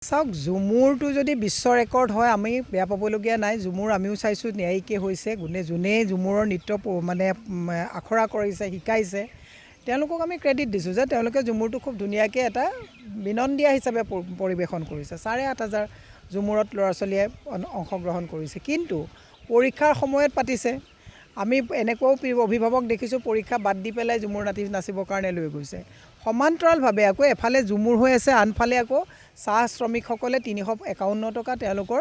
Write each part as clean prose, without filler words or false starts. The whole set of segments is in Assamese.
চাওক ঝুমুৰটো যদি বিশ্ব ৰেকৰ্ড হয় আমি বেয়া পাবলগীয়া নাই। ঝুমুৰ আমিও চাইছোঁ ন্যায়িকে হৈছে। যোনে ঝুমুৰৰ নৃত্য মানে আখৰা কৰিছে শিকাইছে তেওঁলোকক আমি ক্ৰেডিট দিছোঁ যে তেওঁলোকে ঝুমুৰটো খুব ধুনীয়াকৈ এটা বিনন্দীয়া হিচাপে পৰিৱেশন কৰিছে। ৭,৫০০ ঝুমুৰত ল'ৰা ছোৱালীয়ে অংশগ্ৰহণ কৰিছে, কিন্তু পৰীক্ষাৰ সময়ত পাতিছে। আমি এনেকুৱাও অভিভাৱক দেখিছোঁ পৰীক্ষা বাদ দি পেলাই ঝুমুৰ নাচিবৰ কাৰণে লৈ গৈছে। সমান্তৰালভাৱে আকৌ এফালে ঝুমুৰ হৈ আছে, আনফালে আকৌ চাহ শ্ৰমিকসকলে ৩৫১ টকা তেওঁলোকৰ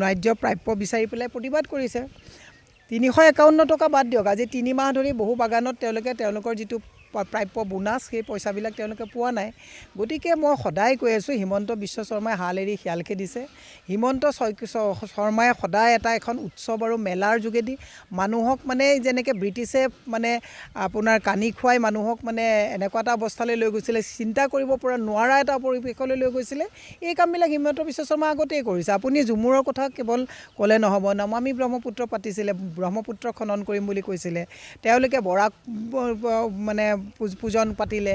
ন্যায্য প্ৰাপ্য বিচাৰি পেলাই প্ৰতিবাদ কৰিছে। ৩৫১ টকা বাদ দিয়ক, আজি ৩ মাহ ধৰি বহু বাগানত তেওঁলোকৰ যিটো প্ৰাপ্য বোনাছ সেই পইচাবিলাক তেওঁলোকে পোৱা নাই। গতিকে মই সদায় কৈ আছোঁ হিমন্ত বিশ্ব শৰ্মাই হাল এৰি শিয়াল খেদিছে। হিমন্ত শৰ্মাই সদায় এখন উৎসৱ আৰু মেলাৰ যোগেদি মানুহক মানে যেনেকৈ ব্ৰিটিছে মানে আপোনাৰ কানি খুৱাই মানুহক মানে এনেকুৱা এটা অৱস্থালৈ লৈ গৈছিলে, চিন্তা কৰিব পৰা নোৱাৰা এটা পৰিৱেশলৈ লৈ গৈছিলে। এই কামবিলাক হিমন্ত বিশ্ব শৰ্মা আগতেই কৰিছে। আপুনি ঝুমুৰৰ কথা কেৱল ক'লে নহ'ব, নমামী ব্ৰহ্মপুত্ৰ পাতিছিলে, ব্ৰহ্মপুত্ৰ খনন কৰিম বুলি কৈছিলে, তেওঁলোকে বৰাক মানে পূজন পাতিলে,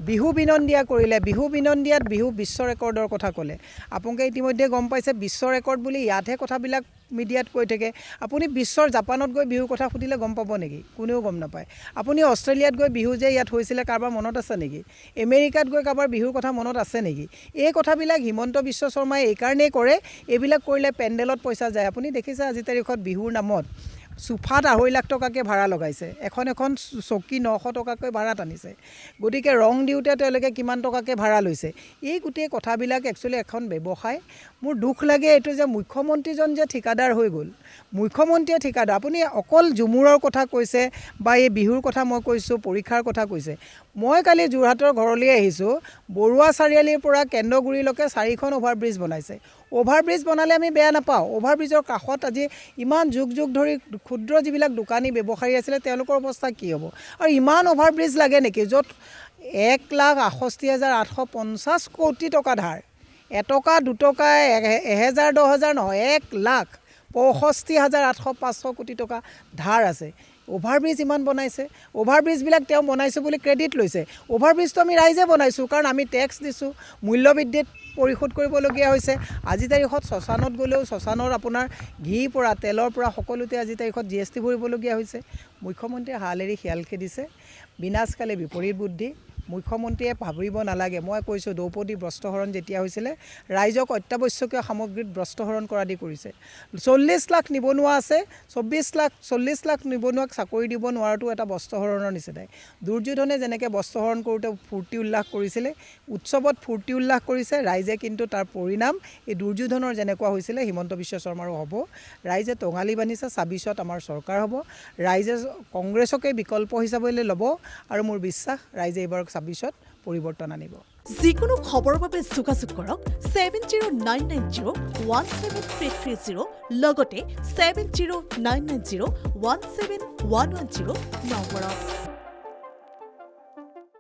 বিহু বিনন্দীয়া কৰিলে, বিহু বিনন্দীয়াত বিহু বিশ্ব ৰেকৰ্ডৰ কথা ক'লে। আপোনালোকে ইতিমধ্যে গম পাইছে বিশ্ব ৰেকৰ্ড বুলি ইয়াতহে কথাবিলাক মিডিয়াত কৈ থাকে। আপুনি বিশ্বৰ জাপানত গৈ বিহুৰ কথা সুধিলে গম পাব নেকি? কোনেও গম নাপায়। আপুনি অষ্ট্ৰেলিয়াত গৈ বিহু যে ইয়াত হৈছিলে কাৰোবাৰ মনত আছে নেকি? আমেৰিকাত গৈ কাৰোবাৰ বিহুৰ কথা মনত আছে নেকি? এই কথাবিলাক হিমন্ত বিশ্ব শৰ্মাই এইকাৰণেই কৰে, এইবিলাক কৰিলে পেণ্ডেলত পইচা যায়। আপুনি দেখিছে আজি তাৰিখত বিহুৰ নামত চোফাত ২.৫ লাখ টকাকৈ ভাড়া লগাইছে, এখন চকী ৯০০ টকাকৈ ভাড়াত আনিছে। গতিকে ৰং দিওঁতে তেওঁলোকে কিমান টকাকৈ ভাড়া লৈছে। এই গোটেই কথাবিলাক একচুৱেলি এখন ব্যৱসায়। মোৰ দুখ লাগে এইটো যে মুখ্যমন্ত্ৰীজন যে ঠিকাদাৰ হৈ গ'ল। মুখ্যমন্ত্ৰীয়ে ঠিকাদাৰ। আপুনি অকল ঝুমুৰৰ কথা কৈছে বা এই বিহুৰ কথা মই কৈছোঁ, পৰীক্ষাৰ কথা কৈছে। মই কালি যোৰহাটৰ ঘৰলৈ আহিছোঁ, বৰুৱা চাৰিআলিৰ পৰা কেন্দ্ৰগুৰিলৈকে 4খন অভাৰব্ৰিজ বনাইছে। অভাৰব্ৰিজ বনালে আমি বেয়া নাপাওঁ। অভাৰব্ৰিজৰ কাষত আজি ইমান যুগ ধৰি ক্ষুদ্ৰ যিবিলাক দোকানী ব্যৱসায়ী আছিলে তেওঁলোকৰ অৱস্থা কি হ'ব? আৰু ইমান অভাৰব্ৰিজ লাগে নেকি য'ত ১,৬৮,৮৫০ কোটি টকা ধাৰ, এটকা দুটকা ১,০০০ ১০,০০০ নহয়, ১,৬৫,৮০০ কোটি টকা ধাৰ আছে। অভাৰব্ৰিজ ইমান বনাইছে। অভাৰব্ৰিজবিলাক তেওঁ বনাইছোঁ বুলি ক্ৰেডিট লৈছে। অভাৰব্ৰিজটো আমি ৰাইজে বনাইছোঁ, কাৰণ আমি টেক্স দিছোঁ, মূল্যবৃদ্ধিত পৰিশোধ কৰিবলগীয়া হৈছে। আজি তাৰিখত শ্মশানত গ'লেও শ্মশানৰ আপোনাৰ ঘিৰ পৰা তেলৰ পৰা সকলোতে আজি তাৰিখত GST ভৰিবলগীয়া হৈছে। মুখ্যমন্ত্ৰীয়ে হাল এৰি শিয়াল খেদিছে। বিনাশকালে বিপৰীত বুদ্ধি। মুখ্যমন্ত্ৰীয়ে ভাবিব নালাগে। মই কৈছোঁ দ্ৰৌপদী বস্ত্ৰহৰণ যেতিয়া হৈছিলে ৰাইজক অত্যাৱশ্যকীয় সামগ্ৰীত বস্ত্ৰহৰণ কৰা দি কৰিছে। ৪০ লাখ নিবনুৱা আছে, ৪০ লাখ নিবনুৱাক চাকৰি দিব নোৱাৰাটো এটা বস্ত্ৰহৰণৰ নিচিনাই। দুৰ্যোধনে যেনেকৈ বস্ত্ৰহৰণ কৰোঁতে ফূৰ্তি উল্লাস কৰিছিলে, উৎসৱত ফূৰ্তি উল্লাস কৰিছে ৰাইজে, কিন্তু তাৰ পৰিণাম এই দুৰ্যোধনৰ যেনেকুৱা হৈছিলে হিমন্ত বিশ্ব শৰ্মাৰো হ'ব। ৰাইজে টঙালি বান্ধিছে, ২৬ত আমাৰ চৰকাৰ হ'ব। ৰাইজে কংগ্ৰেছকে বিকল্প হিচাপে ল'ব আৰু মোৰ বিশ্বাস ৰাইজে এইবাৰ ২৬ত পৰিৱৰ্তন আনিব। যিকোনো খবৰৰ বাবে যোগাযোগ কৰক 7099017330 লগতে 7099017110 নম্বৰত।